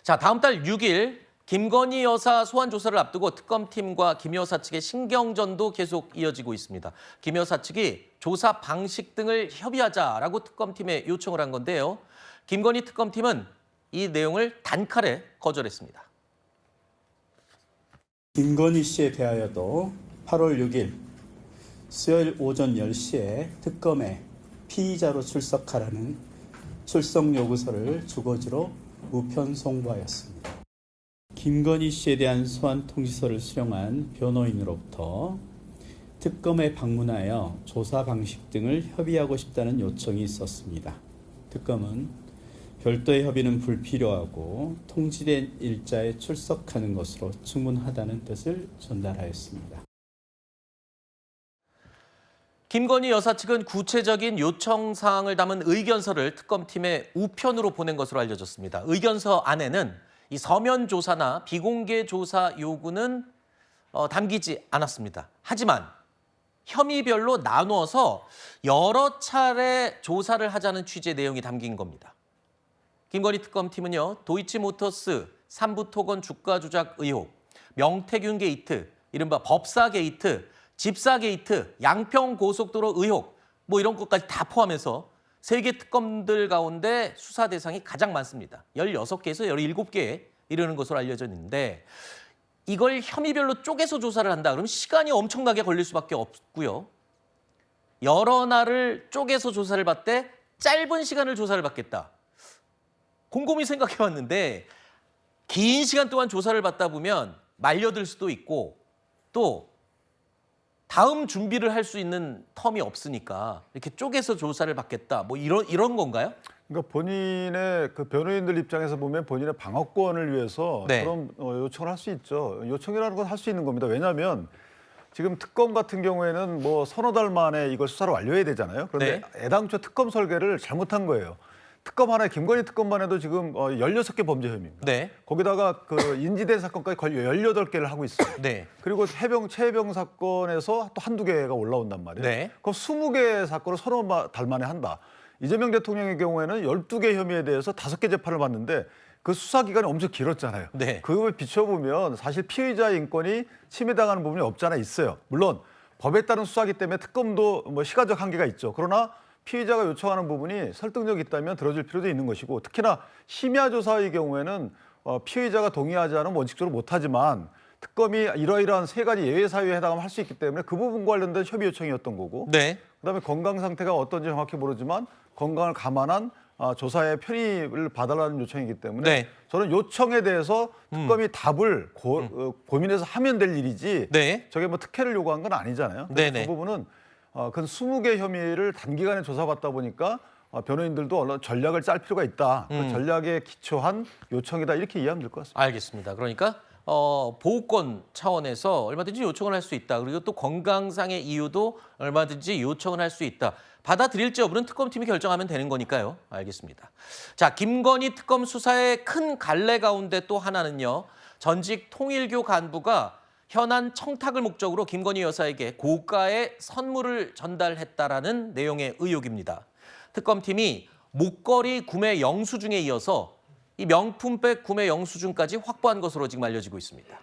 자, 다음 달 6일 김건희 여사 소환 조사를 앞두고 특검팀과 김 여사 측의 신경전도 계속 이어지고 있습니다. 김 여사 측이 조사 방식 등을 협의하자라고 특검팀에 요청을 한 건데요. 김건희 특검팀은 이 내용을 단칼에 거절했습니다. 김건희 씨에 대하여도 8월 6일 수요일 오전 10시에 특검에 피의자로 출석하라는 출석 요구서를 주거지로 우편 송부하였습니다. 김건희 씨에 대한 소환 통지서를 수령한 변호인으로부터 특검에 방문하여 조사 방식 등을 협의하고 싶다는 요청이 있었습니다. 특검은 별도의 협의는 불필요하고 통지된 일자에 출석하는 것으로 충분하다는 뜻을 전달하였습니다. 김건희 여사 측은 구체적인 요청 사항을 담은 의견서를 특검팀에 우편으로 보낸 것으로 알려졌습니다. 의견서 안에는 이 서면 조사나 비공개 조사 요구는 담기지 않았습니다. 하지만 혐의별로 나누어서 여러 차례 조사를 하자는 취지의 내용이 담긴 겁니다. 김건희 특검팀은요, 도이치모터스 삼부토건 주가 조작 의혹, 명태균 게이트, 이른바 법사 게이트, 집사 게이트, 양평 고속도로 의혹, 뭐 이런 것까지 다 포함해서 3개 특검들 가운데 수사 대상이 가장 많습니다. 16개에서 17개에 이르는 것으로 알려져 있는데 이걸 혐의별로 쪼개서 조사를 한다 그러면 시간이 엄청나게 걸릴 수밖에 없고요. 여러 날을 쪼개서 조사를 받되 짧은 시간을 조사를 받겠다. 곰곰이 생각해봤는데 긴 시간 동안 조사를 받다 보면 말려들 수도 있고 또 다음 준비를 할 수 있는 텀이 없으니까 이렇게 쪼개서 조사를 받겠다. 뭐 이런 건가요? 그러니까 본인의 그 변호인들 입장에서 보면 본인의 방어권을 위해서 네. 그런 요청을 할 수 있죠. 요청이라는 건 할 수 있는 겁니다. 왜냐하면 지금 특검 같은 경우에는 뭐 서너 달 만에 이걸 수사를 완료해야 되잖아요. 그런데 애당초 특검 설계를 잘못한 거예요. 특검 하나에 김건희 특검만 해도 지금 16개 범죄 혐의입니다. 네. 거기다가 그 인지된 사건까지 거의 18개를 하고 있어요. 네. 그리고 최해병 사건에서 또 한두 개가 올라온단 말이에요. 네. 그럼 20개 사건을 서너 달 만에 한다. 이재명 대통령의 경우에는 12개 혐의에 대해서 5개 재판을 받는데 그 수사 기간이 엄청 길었잖아요. 네. 그걸 비춰보면 사실 피의자 인권이 침해당하는 부분이 없지 않아 있어요. 물론 법에 따른 수사기 때문에 특검도 뭐 시간적 한계가 있죠. 그러나 피의자가 요청하는 부분이 설득력이 있다면 들어줄 필요도 있는 것이고 특히나 심야 조사의 경우에는 피의자가 동의하지 않으면 원칙적으로 못하지만 특검이 이러이러한 3가지 예외 사유에 해당하면 할 수 있기 때문에 그 부분과 관련된 협의 요청이었던 거고 네. 그다음에 건강 상태가 어떤지 정확히 모르지만 건강을 감안한 조사의 편의를 봐달라는 요청이기 때문에 네. 저는 요청에 대해서 특검이 답을 고민해서 하면 될 일이지 네. 저게 뭐 특혜를 요구한 건 아니잖아요. 네네. 그 부분은 그 20개 혐의를 단기간에 조사받다 보니까 변호인들도 얼른 전략을 짤 필요가 있다. 그 전략에 기초한 요청이다 이렇게 이해하면 될 것 같습니다. 알겠습니다. 그러니까 보호권 차원에서 얼마든지 요청을 할 수 있다. 그리고 또 건강상의 이유도 얼마든지 요청을 할 수 있다. 받아들일지 여부는 특검팀이 결정하면 되는 거니까요. 알겠습니다. 자, 김건희 특검 수사의 큰 갈래 가운데 또 하나는요. 전직 통일교 간부가 현안 청탁을 목적으로 김건희 여사에게 고가의 선물을 전달했다라는 내용의 의혹입니다. 특검팀이 목걸이 구매 영수증에 이어서 이 명품백 구매 영수증까지 확보한 것으로 지금 알려지고 있습니다.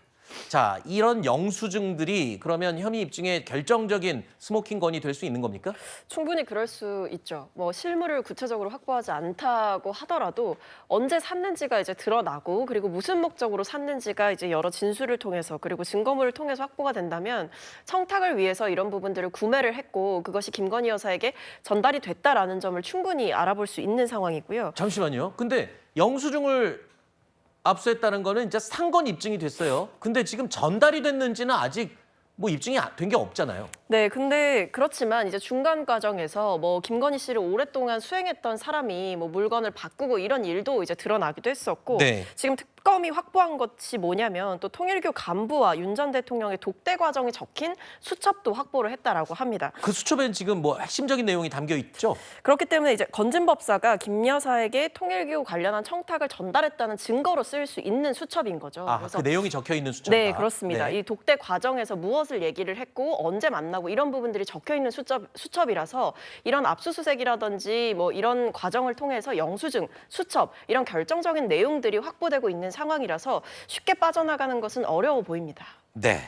자, 이런 영수증들이 그러면 혐의 입증에 결정적인 스모킹건이 될 수 있는 겁니까? 충분히 그럴 수 있죠. 뭐 실물을 구체적으로 확보하지 않다고 하더라도 언제 샀는지가 이제 드러나고 그리고 무슨 목적으로 샀는지가 이제 여러 진술을 통해서 그리고 증거물을 통해서 확보가 된다면 청탁을 위해서 이런 부분들을 구매를 했고 그것이 김건희 여사에게 전달이 됐다라는 점을 충분히 알아볼 수 있는 상황이고요. 잠시만요. 근데 영수증을 압수했다는 거는 이제 산 건 입증이 됐어요. 근데 지금 전달이 됐는지는 아직 뭐 입증이 된 게 없잖아요. 네, 근데 그렇지만 이제 중간 과정에서 뭐 김건희 씨를 오랫동안 수행했던 사람이 뭐 물건을 바꾸고 이런 일도 이제 드러나기도 했었고 네. 지금 특검이 확보한 것이 뭐냐면 또 통일교 간부와 윤 전 대통령의 독대 과정이 적힌 수첩도 확보를 했다라고 합니다. 그 수첩엔 지금 뭐 핵심적인 내용이 담겨 있죠? 그렇기 때문에 이제 건진법사가 김 여사에게 통일교 관련한 청탁을 전달했다는 증거로 쓰일 수 있는 수첩인 거죠. 아, 그 내용이 적혀 있는 수첩이다. 네, 그렇습니다. 네. 이 독대 과정에서 무엇을 얘기를 했고 언제 만나고 뭐 이런 부분들이 적혀 있는 수첩이라서 이런 압수수색이라든지 뭐 이런 과정을 통해서 영수증, 수첩 이런 결정적인 내용들이 확보되고 있는 상황이라서 쉽게 빠져나가는 것은 어려워 보입니다. 네.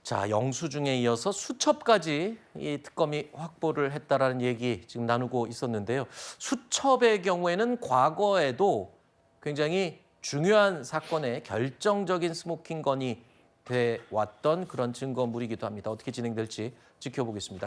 자, 영수증에 이어서 수첩까지 이 특검이 확보를 했다라는 얘기 지금 나누고 있었는데요. 수첩의 경우에는 과거에도 굉장히 중요한 사건의 결정적인 스모킹건이 돼 왔던 그런 증거물이기도 합니다. 어떻게 진행될지 지켜보겠습니다.